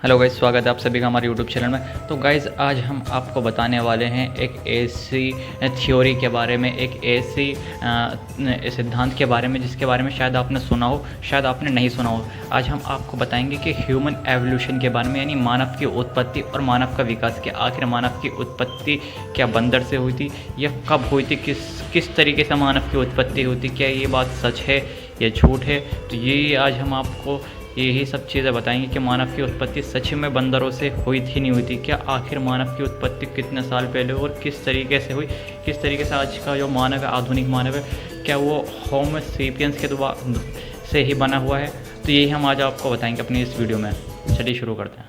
Hello guys, स्वागत है आप सभी का हमारे यूट्यूब चैनल में। तो गाइज आज हम आपको बताने वाले हैं एक ऐसी थ्योरी के बारे में, एक ऐसी सिद्धांत के बारे में जिसके बारे में शायद आपने सुना हो, शायद आपने नहीं सुना हो। आज हम आपको बताएंगे कि ह्यूमन एवोल्यूशन के बारे में, यानी मानव की उत्पत्ति और मानव का विकास। कि आखिर मानव की उत्पत्ति क्या बंदर से हुई थी या कब हुई थी, किस तरीके से मानव की उत्पत्ति हुई थी, क्या ये बात सच है या झूठ है। तो ये आज हम आपको यही सब चीज़ें बताएंगे कि मानव की उत्पत्ति सच में बंदरों से हुई थी नहीं हुई थी, क्या आखिर मानव की उत्पत्ति कितने साल पहले और किस तरीके से हुई, किस तरीके से आज का जो मानव है, आधुनिक मानव है, क्या वो होमो सेपियंस के द्वारा से ही बना हुआ है। तो यही हम आज आपको बताएंगे अपनी इस वीडियो में। चलिए शुरू करते हैं।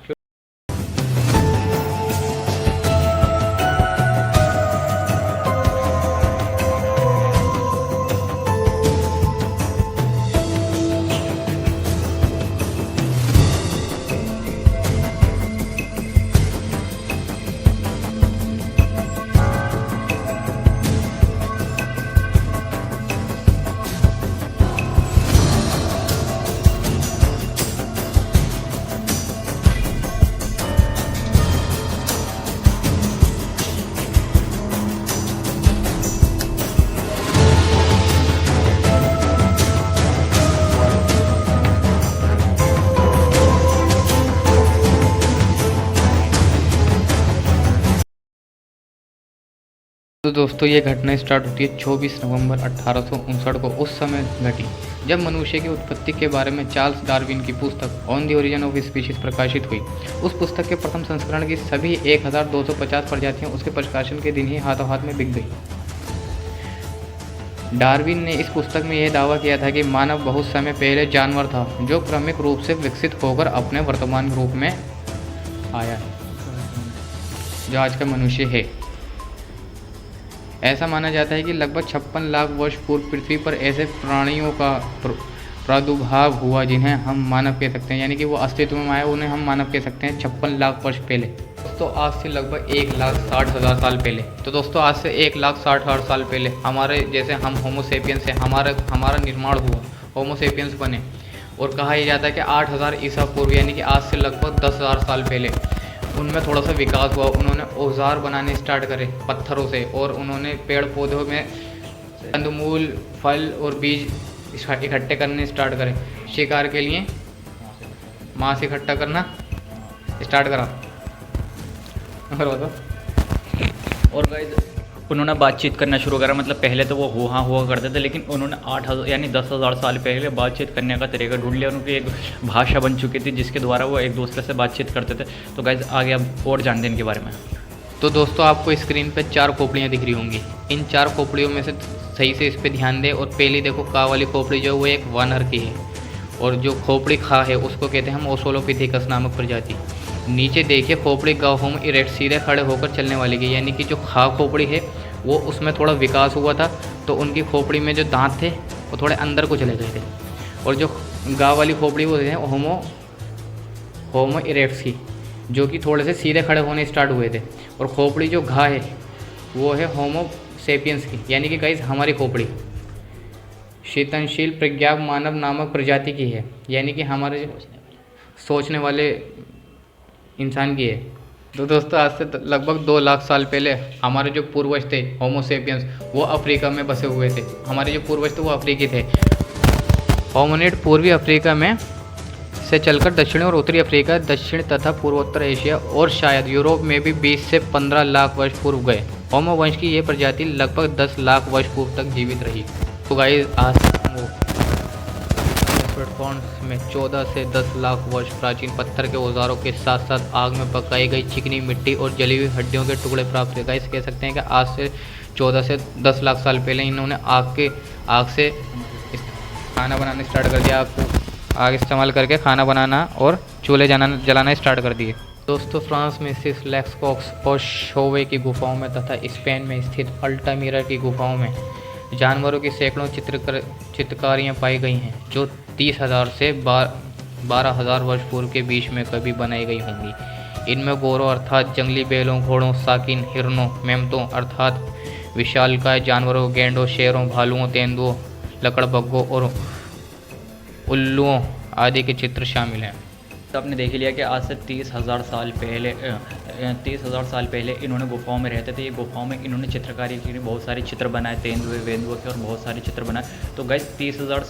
तो दोस्तों ये घटना स्टार्ट होती है 24 नवंबर 1859 को। उस समय घटी जब मनुष्य की उत्पत्ति के बारे में चार्ल्स डार्विन की पुस्तक on the origin of species प्रकाशित हुई। उस पुस्तक के प्रथम संस्करण की सभी 1250 प्रजातियां उसके प्रकाशन के दिन ही हाथों हाथ में बिक गई। डार्विन ने इस पुस्तक में यह दावा किया था कि मानव बहुत समय पहले जानवर था जो क्रमिक रूप से विकसित होकर अपने वर्तमान रूप में आया है, जो आज का मनुष्य है। ऐसा माना जाता है कि लगभग 56 लाख वर्ष पूर्व पृथ्वी पर ऐसे प्राणियों का प्रादुर्भाव हुआ जिन्हें हम मानव कह सकते हैं, यानी कि वो अस्तित्व में आए, उन्हें हम मानव कह सकते हैं 56 लाख वर्ष पहले। दोस्तों आज से लगभग 1,60,000 साल पहले, तो दोस्तों आज से 1,60,000 साल पहले हमारे जैसे हम होमो सेपियंस से हमारा निर्माण हुआ, होमो सेपियंस बने। और कहा यह जाता है कि 8,000 ईसा पूर्व, यानी कि आज से लगभग 10,000 साल पहले उनमें थोड़ा सा विकास हुआ। उन्होंने औजार बनाने स्टार्ट करे पत्थरों से, और उन्होंने पेड़ पौधों में कंदमूल, फल और बीज इकट्ठे करने स्टार्ट करे। शिकार के लिए मांस इकट्ठा करना स्टार्ट करा। और गाइस उन्होंने बातचीत करना शुरू करा। मतलब पहले तो वो हुआ करते थे, लेकिन उन्होंने 8,000 यानी 10,000 साल पहले बातचीत करने का तरीका ढूंढ लिया। उनकी एक भाषा बन चुकी थी जिसके द्वारा वो एक दूसरे से बातचीत करते थे। तो गाइस आगे अब और जानते हैं इनके बारे में। तो दोस्तों आपको स्क्रीन पे 4 खोपड़ियाँ दिख रही होंगी। इन 4 खोपड़ियों में से सही से इस पर ध्यान दें। और पहली देखो का वाली खोपड़ी जो वो एक वानर की है, और जो खोपड़ी खा है उसको कहते हैं हम ओसोलोपिथिकस नामक प्रजाति। नीचे देखिए खोपड़ी गाहोम इरेक्ट, सीधे खड़े होकर चलने वाली की, यानी कि जो खा खोपड़ी है वो उसमें थोड़ा विकास हुआ था, तो उनकी खोपड़ी में जो दांत थे वो थोड़े अंदर को चले गए थे। और जो गाँव वाली खोपड़ी वो है होमो इरेक्ट्स की, जो कि थोड़े से सीधे खड़े होने स्टार्ट हुए थे। और खोपड़ी जो घा है वो है होमो सेपियंस की, यानी कि गाइस हमारी खोपड़ी शीतनशील प्रज्ञा मानव नामक प्रजाति की है, यानी कि हमारे सोचने वाले इंसान की है। तो दोस्तों आज से लगभग 2 लाख साल पहले हमारे जो पूर्वज थे होमो सेपियंस, वो अफ्रीका में बसे हुए थे। हमारे जो पूर्वज थे वो अफ्रीकी थे। होमिनिड पूर्वी अफ्रीका में से चलकर दक्षिणी और उत्तरी अफ्रीका, दक्षिण तथा पूर्वोत्तर एशिया और शायद यूरोप में भी 20 से 15 लाख वर्ष पूर्व गए। होमो वंश की ये प्रजाति लगभग 10 लाख वर्ष पूर्व तक जीवित रही। तो गाइस आज प्लेटफॉर्म्स में 14 से 10 लाख वर्ष प्राचीन पत्थर के औजारों के साथ साथ आग में पकाई गई चिकनी मिट्टी और जली हुई हड्डियों के टुकड़े प्राप्त हुए। गाइस कह सकते हैं कि आज से 14 से 10 लाख साल पहले इन्होंने आग से खाना बनाना स्टार्ट कर दिया। आग इस्तेमाल करके खाना बनाना और चूल्हे जलाना स्टार्ट कर दिए। दोस्तों फ्रांस में स्थित लेक्सकॉक्स और शोवे की गुफाओं में तथा स्पेन में स्थित अल्टामिरा की गुफाओं में जानवरों की सैकड़ों चित्रकारियाँ पाई गई हैं, जो 30,000 से 12,000 वर्ष पूर्व के बीच में कभी बनाई गई होंगी। इनमें गोरों अर्थात जंगली बैलों, घोड़ों, साकिन, हिरनों, मेमतों अर्थात विशालकाय जानवरों, गेंडों, शेरों, भालुओं, तेंदुओं, लकड़बग्घों और उल्लुओं आदि के चित्र शामिल हैं। तो आपने देख ही लिया कि आज से 30,000 साल पहले 30,000 साल पहले इन्होंने गुफाओं में रहते थे। ये गुफाओं में इन्होंने चित्रकारी की, बहुत सारे चित्र बनाए, तेंदुए वेंदुए के और बहुत सारे चित्र बनाए। तो गाइस 30,000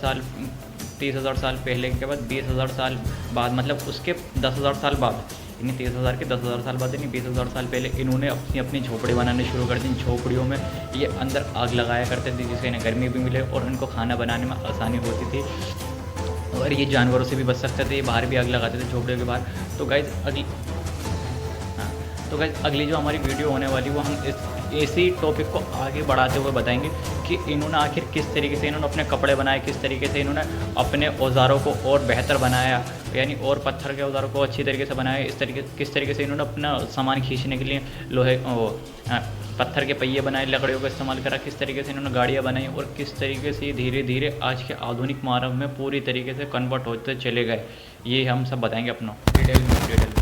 साल पहले के बाद 20,000 साल बाद, मतलब उसके 10,000 साल बाद, यानी 30,000 के 10,000 साल बाद, यानी 20,000 साल पहले इन्होंने अपनी झोपड़ी बनाने शुरू कर दी। इन झोपड़ियों में ये अंदर आग लगाया करते थे जिससे इन्हें गर्मी भी मिले और इनको खाना बनाने में आसानी होती थी, और ये जानवरों से भी बच सकते थे। ये बाहर भी आग लगाते थे झोपड़ियों के बाहर। तो गाइज़ अगली जो हमारी वीडियो होने वाली वो हम इसी टॉपिक को आगे बढ़ाते हुए बताएंगे कि इन्होंने आखिर किस तरीके से इन्होंने अपने कपड़े बनाए, किस तरीके से इन्होंने अपने औज़ारों को और बेहतर बनाया, यानी और पत्थर के औज़ारों को अच्छी तरीके से बनाया। किस तरीके से इन्होंने अपना सामान खींचने के लिए पत्थर के पहिए बनाए, लकड़ियों का इस्तेमाल करा, किस तरीके से इन्होंने गाड़ियाँ बनाई, और किस तरीके से धीरे धीरे आज के आधुनिक मानव में पूरी तरीके से कन्वर्ट होते चले गए। ये हम सब बताएंगे अपना डिटेल में।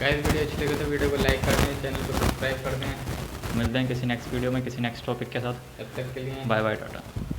गाइस वीडियो अच्छी लगे तो वीडियो को लाइक कर दें, चैनल को सब्सक्राइब कर दें। मिलते हैं किसी नेक्स्ट वीडियो में किसी नेक्स्ट टॉपिक के साथ। तब तक के लिए बाय बाय, टाटा।